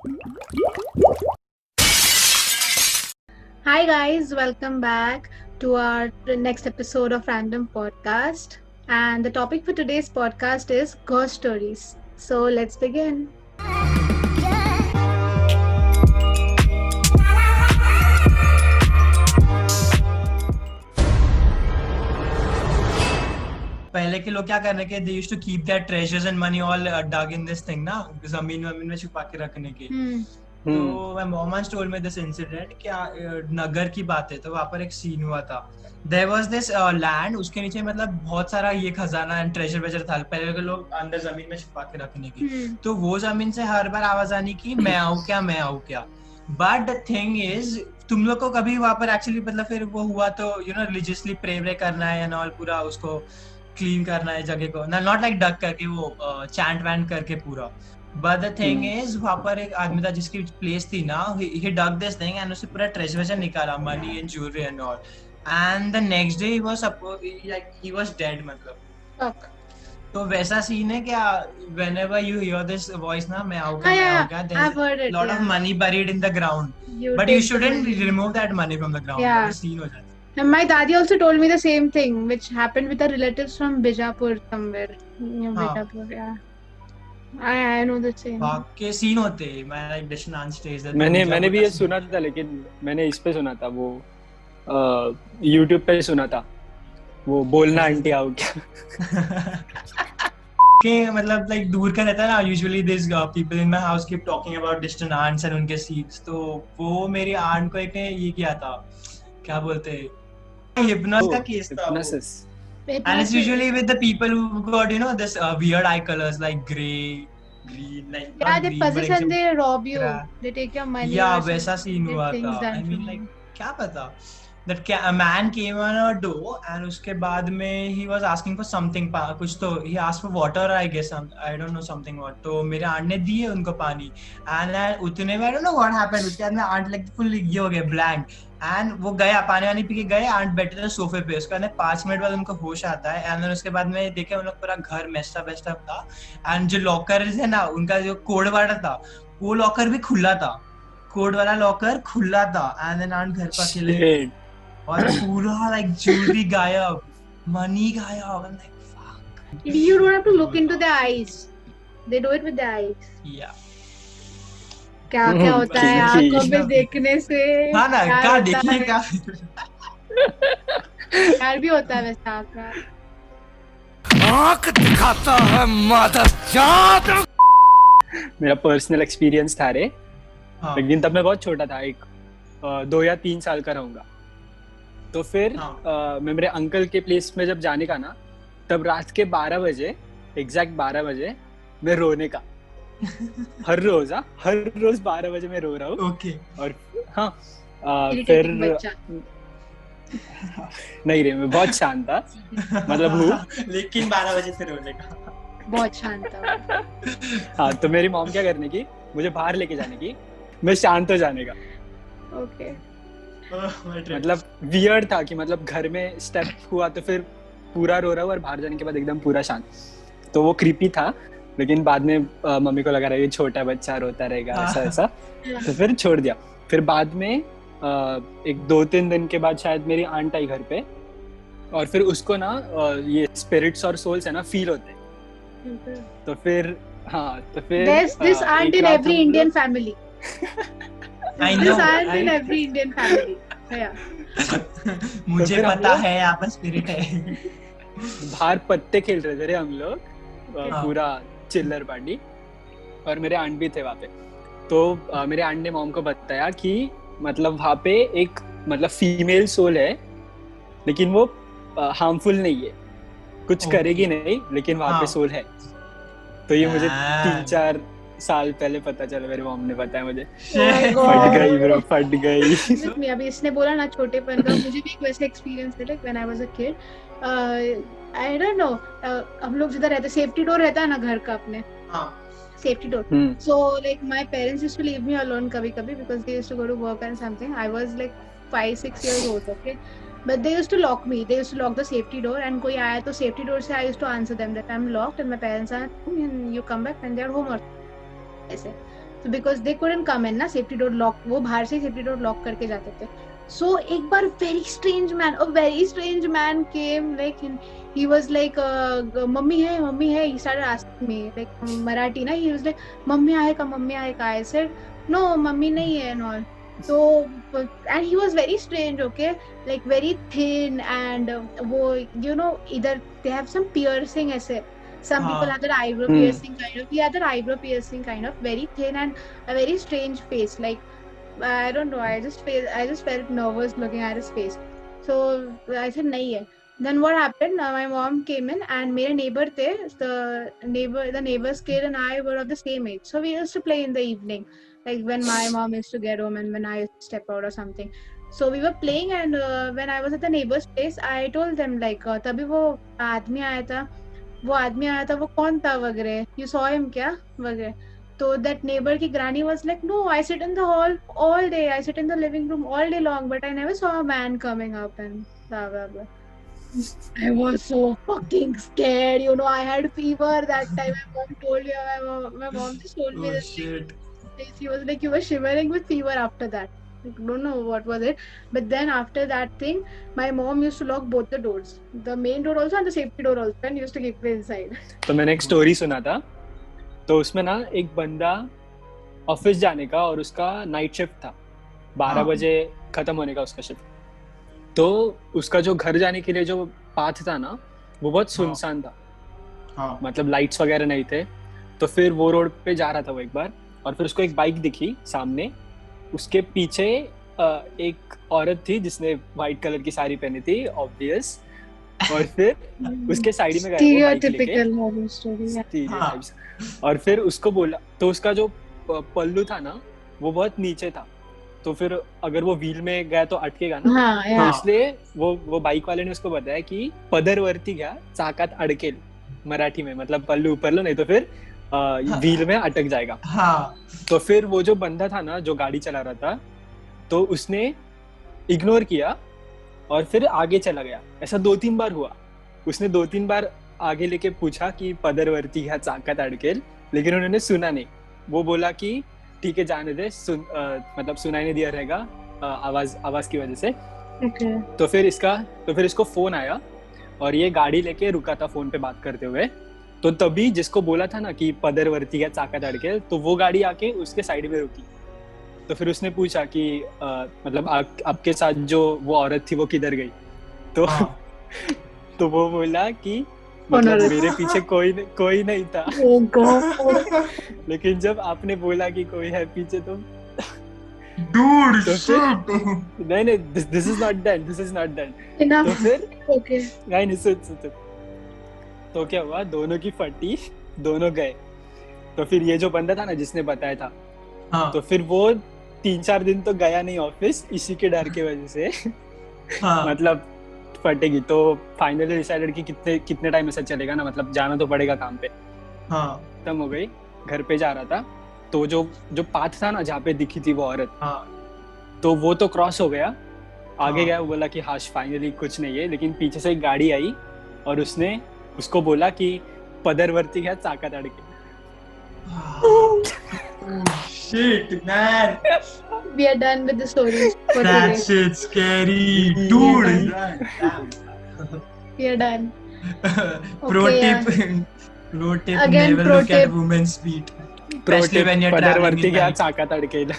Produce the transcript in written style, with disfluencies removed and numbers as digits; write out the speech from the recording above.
Hi guys, welcome back to our next episode of Random Podcast. And the topic for today's podcast is ghost stories. So let's begin. पहले के लोग क्या करने के they used to keep their treasures and money all dug in this thing ना, जमीन में छुपा के रखने के। तो my mom has told me this incident क्या नगर की बात है। तो वहां पर एक सीन हुआ था। देयर वाज दिस लैंड, उसके नीचे मतलब बहुत सारा ये खजाना एंड ट्रेजर वेजर था पहले के लोग अंदर जमीन में छुपा के रखने की। तो वो जमीन से हर बार आवाज आनी की मैं आऊं क्या। बट द थिंग इज तुम लोग को कभी वहां पर एक्चुअली मतलब फिर वो हुआ तो रिलीजियसली प्रे करना है एंड ऑल, पूरा उसको क्लीन करना है जगह को ना, नॉट लाइक डक करके वो चैंट वैंट करके पूरा। बट द थिंग इज वहां पर एक आदमी था जिसकी प्लेस थी ना, ही डग दिस थिंग एंड उससे पूरा ट्रेजर वेजर निकाला, money and jewellery and all. And the next day he was dead मतलब। तो वैसा सीन है क्या, whenever you hear this voice ना मैं आऊंगा I've heard it, lot of money buried in the ground, but you shouldn't remove that money from the ground. Yeah. Scene हो जाता है। And my daddy also told me the same thing, which happened with the relatives from Bijapur somewhere. Bijapur, yeah. I know the same. के scene होते हैं। मैं like Dishnan stays there। मैंने भी ये सुना था, लेकिन मैंने इस पे सुना था, वो YouTube पे सुना था, वो बोलना आंटी आओ क्या। के मतलब like दूर का रहता है ना, usually these people in my house keep talking about distant aunts and उनके seeds। तो वो मेरी aunt को एक ने ये किया था, क्या बोलते हैं, hypnosis का केस था वो। And it's usually with the people who got this weird eye colors like grey, green, like yeah, they possess and they rob you. They take your money. Yeah, वैसा scene हुआ था। I mean like क्या पता। That a man came on a door and उसके बाद में he was asking for something, कुछ तो he asked for water I guess, I don't know something what। तो मेरे आंट ने दिए उनको पानी and उतने में I don't know what happened, उसके बाद में आंट like full ये हो गया blank एंड वो गया पानी वानी पी के गए, आंट बैठे थे सोफे पे। उसके बाद 5 मिनट बाद उनको होश आता है एंड उसके बाद में देखे उन लोग पूरा घर मेस्टा था एंड जो लॉकर है ना उनका जो कोड वाला था वो लॉकर भी खुला था, कोड वाला लॉकर खुला था एंड देन आंट घर पर अकेले और पूरा लाइक ज्वेलरी गायब, मनी गायब। I'm like fuck, you don't have to look into their eyes, they do it with their eyes। yeah। क्या होता है आंखों में देखने से। हाँ ना, क्या देखने का यार भी होता है वैसा आंख दिखाता है मादरजात। मेरा पर्सनल एक्सपीरियंस था रे, लेकिन तब मैं बहुत छोटा था, एक 2 या 3 साल का रहूंगा। तो फिर मैं मेरे अंकल के प्लेस में जब जाने का ना, तब रात के 12 बजे, एग्जैक्ट 12 बजे मैं रोने का हर रोज 12 बजे मैं रो रहा हूँ। ओके। और हाँ फिर नहीं रे, मैं बहुत शांत था मतलब हूँ, लेकिन 12 बजे से रोने का बहुत शांत था। हाँ तो मेरी मॉम क्या करने की, मुझे बाहर लेके जाने की, मैं शांत हो जाने का। ओके। मतलब वियर्ड था कि मतलब घर में स्टेप हुआ तो फिर पूरा रो रहा हूँ और बाहर जाने के बाद एकदम पूरा शांत। तो वो क्रीपी था, लेकिन बाद में मम्मी को लगा रहा है छोटा बच्चा रोता रहेगा ऐसा तो फिर छोड़ दिया। फिर बाद में एक 2-3 दिन के बाद शायद मेरी आंट आई घर पे, और फिर उसको ना ये स्पिरिट्स और सोल्स है ना फील होते हैं। तो फिर this aunt in every Indian family। I know, this aunt in every Indian family। मुझे पता है यहाँ पर स्पिरिट है। बाहर पत्ते खेल रहे थे हम लोग, पूरा चिल्लर पार्टी, और मेरे आंट भी थे वहाँ पे। तो मेरे आंट ने मॉम को बताया कि मतलब वहाँ पे एक मतलब फीमेल सोल है, लेकिन वो हार्मफुल नहीं है, कुछ करेगी नहीं, लेकिन वहाँ पे सोल है। तो ये मुझे 3-4 साल पहले पता चला, मेरी मॉम ने बताया मुझे। फट गई। अभी इसने बोला ना छोटेपन का, मुझे भी एक वैसा एक्सपीरियंस है। When I was a kid, I don't know, हम लोग जिधर रहते, सेफ्टी डोर रहता है ना घर का अपने, safety door. So like my parents used to leave me alone कभी-कभी because they used to go to work and something. I was like 5-6 years old, okay, but they used to lock me, they used to lock the safety door, and कोई आया तो safety door से I used to answer them that I'm locked and my parents are and you come back and they're home or ऐसे। So because they couldn't come in ना, safety door lock, वो बाहर से safety door lock करके जाते थे. So एक बार a very strange man came, like he was like mummy hai, he started asking me like Marathi na, he was like mummy aayega. I said no, mummy nahi hai and all. So and he was very strange, okay, like very thin, and वो either they have some piercing ऐसे. Some people have their eyebrow piercing kind of. He had their eyebrow piercing kind of, very thin and a very strange face. Like I don't know. I just felt nervous looking at his face. So I said nahi hai. Then what happened? My mom came in and मेरे neighbor थे. The neighbor's kid and I were of the same age. So we used to play in the evening, like when my mom used to get home and when I used to step out or something. So we were playing, and when I was at the neighbor's place, I told them like तभी वो आदमी आया था, वो कौन था वगैरह, you saw him क्या वगैरह. So that neighbor ki granny was like, no, I sit in the hall all day, I sit in the living room all day long, but I never saw a man coming up and blah blah blah. I was so fucking scared, I had fever that time. My mom just told me this thing. She was like, you were shivering with fever after that. Like, don't know what was it, but then after that thing, my mom used to lock both the doors, the main door also and the safety door also, and used to keep me inside. तो मैंने एक story सुना था, तो उसमें ना एक बंदा ऑफिस जाने का और उसका नाइट शिफ्ट था, 12 बजे खत्म होने का उसका शिफ्ट. तो उसका जो घर जाने के लिए जो पाथ था ना, वो बहुत सुनसान था. मतलब लाइट्स वगैरह नहीं थे. तो फिर वो रोड पे जा रहा था वो एक बार, और फिर उसको एक बाइक दिखी सामने. उसके पीछे एक औरत थी जिसने व्हाइट कलर की साड़ी पहनी थी, ऑब्वियस. और फिर उसके साइड में गया और फिर उसको बोला, तो उसका जो पल्लू था ना वो बहुत नीचे था, तो फिर अगर वो व्हील में गया तो अटकेगा ना. तो इसलिए वो बाइक वाले ने उसको बताया कि पदरवरती घ्या चाकात अडकेल, मराठी में मतलब पल्लू ऊपर लो, नहीं तो फिर व्हील में अटक जाएगा. तो फिर वो जो बंदा था ना जो गाड़ी चला रहा था, तो उसने इग्नोर किया और फिर आगे चला गया. ऐसा 2-3 बार हुआ. उसने 2-3 बार आगे लेके पूछा कि पदरवरती घ्या चाकात अडकेल, लेकिन उन्होंने सुना नहीं. वो बोला कि ठीक है जाने दे, मतलब सुनाई नहीं दिया रहेगा आवाज की वजह से. तो फिर इसको फोन आया और ये गाड़ी लेके रुका था फोन पे बात करते हुए. तो तभी जिसको बोला था ना कि पदरवरती घ्या चाकात अडकेल, तो वो गाड़ी आके उसके साइड में रुकी. तो फिर उसने पूछा कि मतलब आपके साथ जो वो औरत थी वो किधर गई. तो वो बोला कि मतलब मेरे पीछे कोई नहीं था. लेकिन जब आपने बोला कि कोई है पीछे, तो नहीं, this is not done. तो फिर नहीं सुन. तो क्या हुआ, दोनों की फटी, दोनों गए. तो फिर ये जो बंदा था ना जिसने बताया था, तो फिर वो 3-4 दिन तो गया नहीं ऑफिस, इसी के डर के वजह से. मतलब फटेगी. तो फाइनली डिसाइडेड कि कितने टाइम ऐसा चलेगा ना, मतलब जाना तो पड़ेगा काम पे. खत्म हो गई, घर पे जा रहा था. तो जो पाथ था ना जहाँ पे दिखी थी वो औरत, तो वो तो क्रॉस हो गया, आगे गया. वो बोला कि हाँ फाइनली कुछ नहीं है. लेकिन पीछे से एक गाड़ी आई और उसने उसको बोला कि पदरवरती घ्या चाकात अडकेल. Shit, man. We are done with the stories for today. That shit's scary, dude. Damn. We are done. Pro tip. Again, never look at women's feet. Especially when you're पदरवरती घ्या चाकात अडकेल.